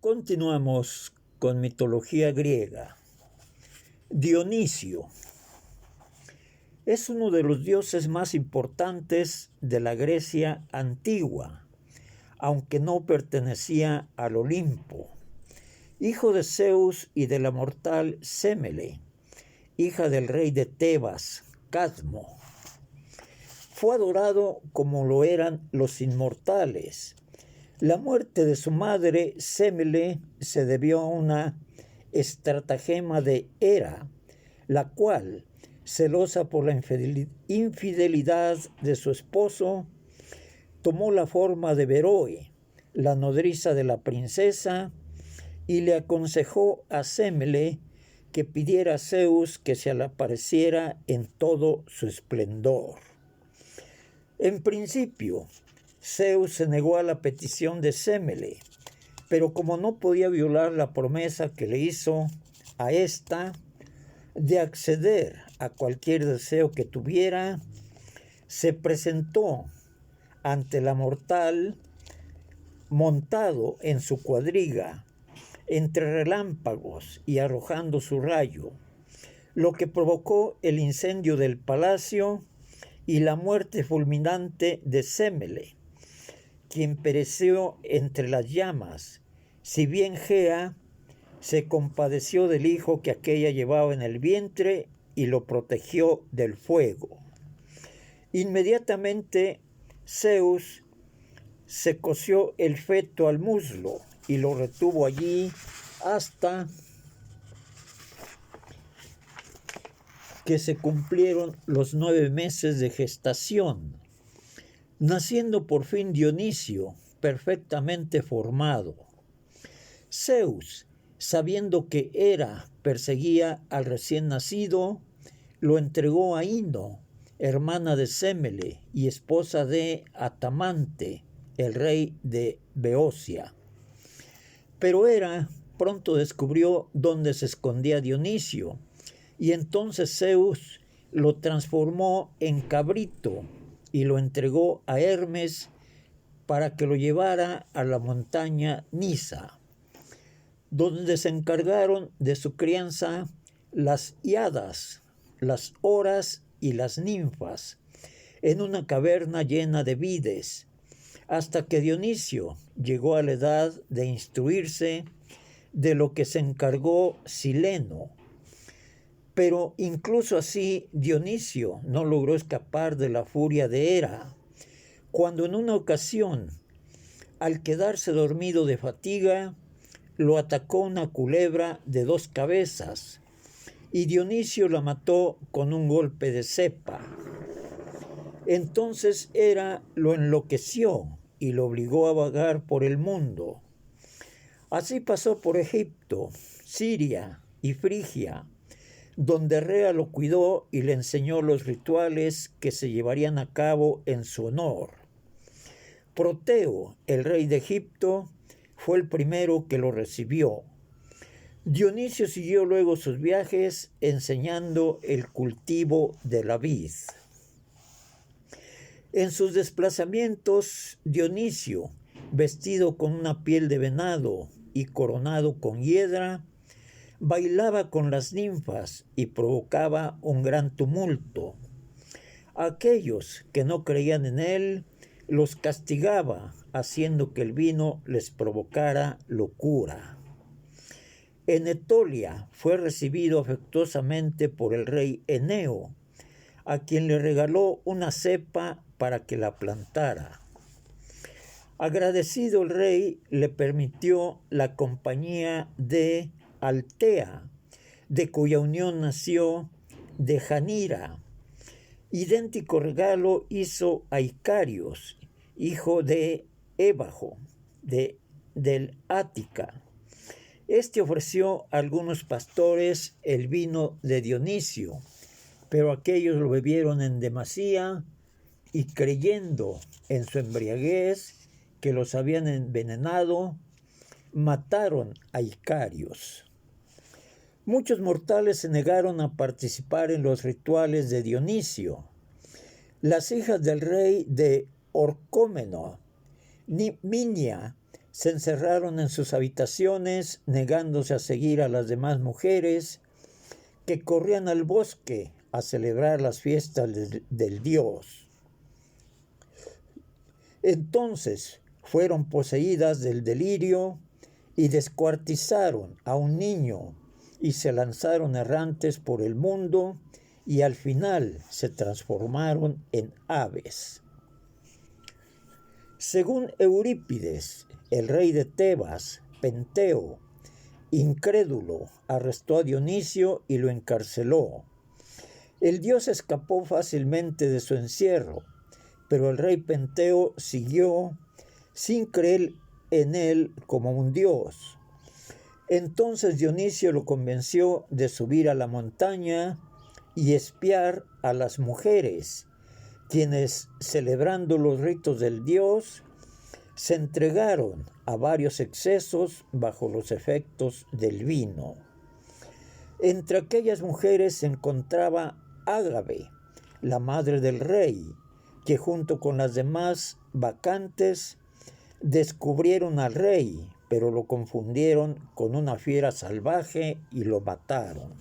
Continuamos con mitología griega. Dionisio es uno de los dioses más importantes de la Grecia antigua, aunque no pertenecía al Olimpo. Hijo de Zeus y de la mortal Sémele, hija del rey de Tebas, Cadmo. Fue adorado como lo eran los inmortales. La muerte de su madre, Sémele, se debió a una estratagema de Hera, la cual, celosa por la infidelidad de su esposo, tomó la forma de Beroe, la nodriza de la princesa, y le aconsejó a Sémele que pidiera a Zeus que se le apareciera en todo su esplendor. En principio, Zeus se negó a la petición de Sémele, pero como no podía violar la promesa que le hizo a ésta de acceder a cualquier deseo que tuviera, se presentó ante la mortal montado en su cuadriga, entre relámpagos y arrojando su rayo, lo que provocó el incendio del palacio y la muerte fulminante de Sémele, quien pereció entre las llamas, si bien Gea se compadeció del hijo que aquella llevaba en el vientre y lo protegió del fuego. Inmediatamente Zeus se cosió el feto al muslo y lo retuvo allí hasta que se cumplieron los 9 meses de gestación, naciendo por fin Dionisio, perfectamente formado. Zeus, sabiendo que Hera perseguía al recién nacido, lo entregó a Ino, hermana de Sémele y esposa de Atamante, el rey de Beocia. Pero Hera pronto descubrió dónde se escondía Dionisio, y entonces Zeus lo transformó en cabrito y lo entregó a Hermes para que lo llevara a la montaña Nisa, donde se encargaron de su crianza las hiadas, las horas y las ninfas, en una caverna llena de vides, hasta que Dionisio llegó a la edad de instruirse, de lo que se encargó Sileno. Pero incluso así Dionisio no logró escapar de la furia de Hera, cuando en una ocasión, al quedarse dormido de fatiga, lo atacó una culebra de 2 cabezas, y Dionisio la mató con un golpe de cepa. Entonces Hera lo enloqueció y lo obligó a vagar por el mundo. Así pasó por Egipto, Siria y Frigia, donde Rea lo cuidó y le enseñó los rituales que se llevarían a cabo en su honor. Proteo, el rey de Egipto, fue el primero que lo recibió. Dionisio siguió luego sus viajes enseñando el cultivo de la vid. En sus desplazamientos, Dionisio, vestido con una piel de venado y coronado con hiedra, bailaba con las ninfas y provocaba un gran tumulto. Aquellos que no creían en él los castigaba, haciendo que el vino les provocara locura. En Etolia fue recibido afectuosamente por el rey Eneo, a quien le regaló una cepa para que la plantara. Agradecido el rey le permitió la compañía de Altea, de cuya unión nació Dejanira. Idéntico regalo hizo a Icarios, hijo de Ébajo, del Ática. Este ofreció a algunos pastores el vino de Dionisio, pero aquellos lo bebieron en demasía y, creyendo en su embriaguez que los habían envenenado, mataron a Icarios. Muchos mortales se negaron a participar en los rituales de Dionisio. Las hijas del rey de Orcómeno, Minia, Se encerraron en sus habitaciones, negándose a seguir a las demás mujeres que corrían al bosque a celebrar las fiestas del dios. Entonces fueron poseídas del delirio y descuartizaron a un niño y se lanzaron errantes por el mundo y al final se transformaron en aves. Según Eurípides, el rey de Tebas, Penteo, incrédulo, arrestó a Dionisio y lo encarceló. El dios escapó fácilmente de su encierro, pero el rey Penteo siguió sin creer en él como un dios. Entonces Dionisio lo convenció de subir a la montaña y espiar a las mujeres, quienes, celebrando los ritos del dios, se entregaron a varios excesos bajo los efectos del vino. Entre aquellas mujeres se encontraba Ágave, la madre del rey, que junto con las demás bacantes descubrieron al rey, pero lo confundieron con una fiera salvaje y lo mataron.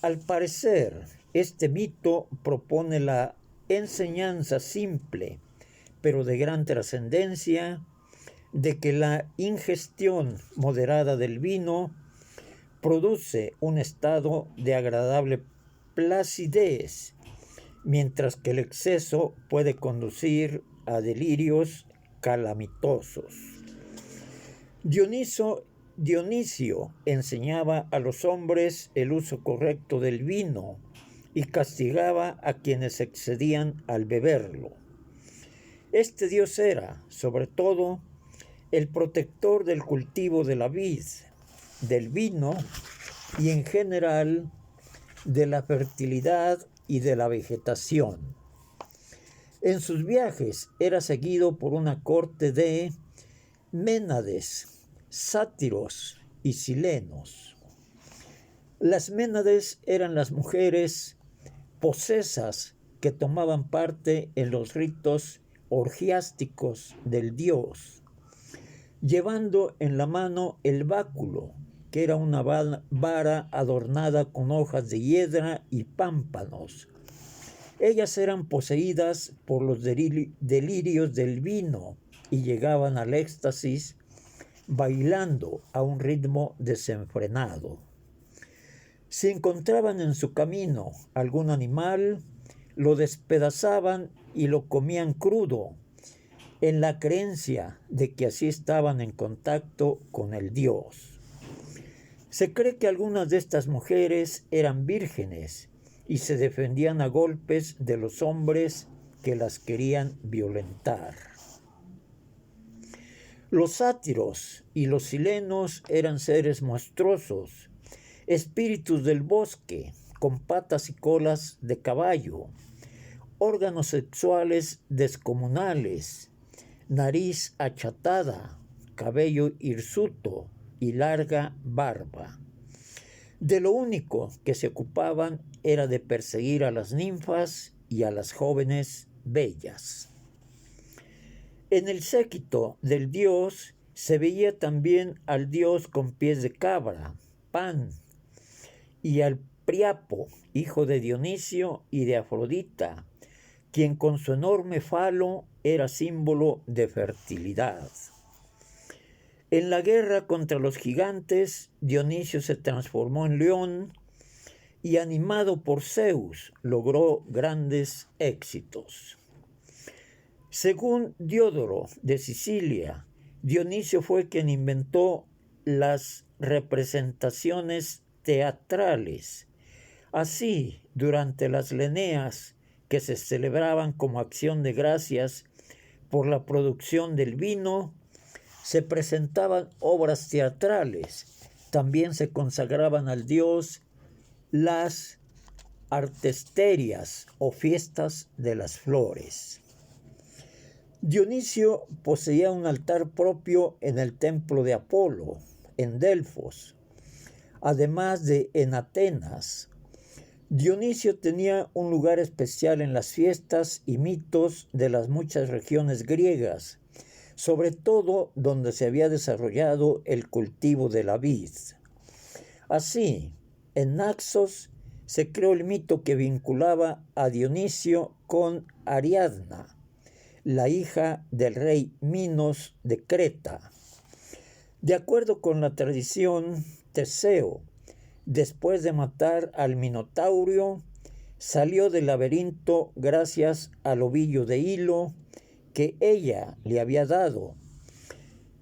Al parecer, este mito propone la enseñanza simple, pero de gran trascendencia, de que la ingestión moderada del vino produce un estado de agradable placidez, mientras que el exceso puede conducir a delirios calamitosos. Dionisio enseñaba a los hombres el uso correcto del vino y castigaba a quienes excedían al beberlo. Este dios era, sobre todo, el protector del cultivo de la vid, del vino y en general de la fertilidad y de la vegetación. En sus viajes era seguido por una corte de Ménades, sátiros y silenos. Las Ménades eran las mujeres posesas que tomaban parte en los ritos orgiásticos del dios, llevando en la mano el báculo, que era una vara adornada con hojas de hiedra y pámpanos. Ellas eran poseídas por los delirios del vino y llegaban al éxtasis bailando a un ritmo desenfrenado. Si encontraban en su camino algún animal, lo despedazaban y lo comían crudo, en la creencia de que así estaban en contacto con el dios. Se cree que algunas de estas mujeres eran vírgenes y se defendían a golpes de los hombres que las querían violentar. Los sátiros y los silenos eran seres monstruosos, espíritus del bosque, con patas y colas de caballo, órganos sexuales descomunales, nariz achatada, cabello hirsuto y larga barba. De lo único que se ocupaban era de perseguir a las ninfas y a las jóvenes bellas. En el séquito del dios se veía también al dios con pies de cabra, Pan, y al Priapo, hijo de Dionisio y de Afrodita, quien con su enorme falo era símbolo de fertilidad. En la guerra contra los gigantes, Dionisio se transformó en león y, animado por Zeus, logró grandes éxitos. Según Diodoro de Sicilia, Dionisio fue quien inventó las representaciones teatrales. Así, durante las Leneas, que se celebraban como acción de gracias por la producción del vino, se presentaban obras teatrales. También se consagraban al dios las artesterias o fiestas de las flores. Dionisio poseía un altar propio en el templo de Apolo, en Delfos, además de en Atenas. Dionisio tenía un lugar especial en las fiestas y mitos de las muchas regiones griegas, sobre todo donde se había desarrollado el cultivo de la vid. Así, en Naxos se creó el mito que vinculaba a Dionisio con Ariadna, la hija del rey Minos de Creta. De acuerdo con la tradición, Teseo, después de matar al Minotauro, salió del laberinto gracias al ovillo de hilo que ella le había dado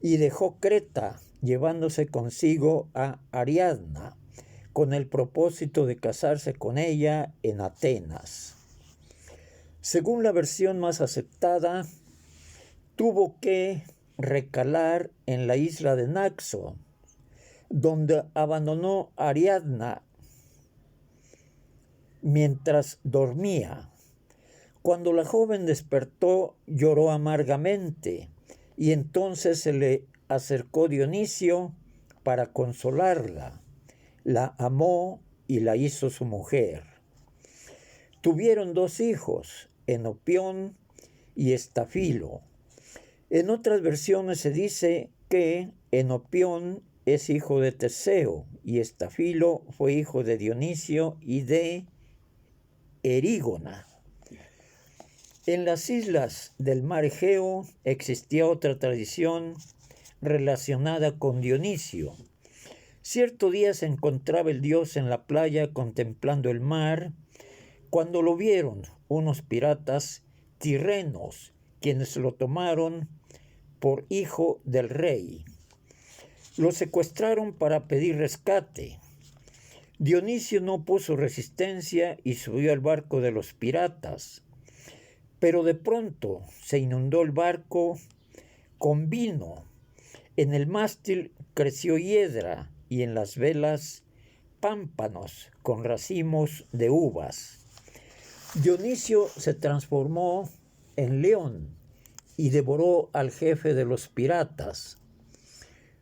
y dejó Creta, llevándose consigo a Ariadna, con el propósito de casarse con ella en Atenas. Según la versión más aceptada, tuvo que recalar en la isla de Naxo, donde abandonó a Ariadna mientras dormía. Cuando la joven despertó, lloró amargamente, y entonces se le acercó Dionisio para consolarla. La amó y la hizo su mujer. Tuvieron 2 hijos, Enopión y Estafilo. En otras versiones se dice que Enopión es hijo de Teseo y Estafilo fue hijo de Dionisio y de Erígona. En las islas del mar Egeo existía otra tradición relacionada con Dionisio. Cierto día se encontraba el dios en la playa contemplando el mar, cuando lo vieron unos piratas tirrenos, quienes lo tomaron por hijo del rey. Lo secuestraron para pedir rescate. Dionisio no puso resistencia y subió al barco de los piratas. Pero de pronto se inundó el barco con vino. En el mástil creció hiedra y en las velas pámpanos con racimos de uvas. Dionisio se transformó en león y devoró al jefe de los piratas.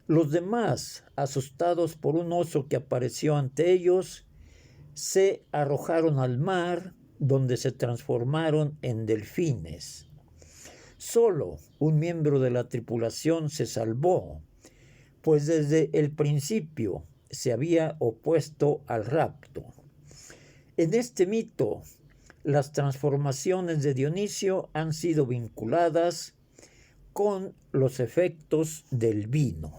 Los demás, asustados por un oso que apareció ante ellos, se arrojaron al mar, donde se transformaron en delfines. Solo un miembro de la tripulación se salvó, pues desde el principio se había opuesto al rapto. En este mito, las transformaciones de Dionisio han sido vinculadas con los efectos del vino.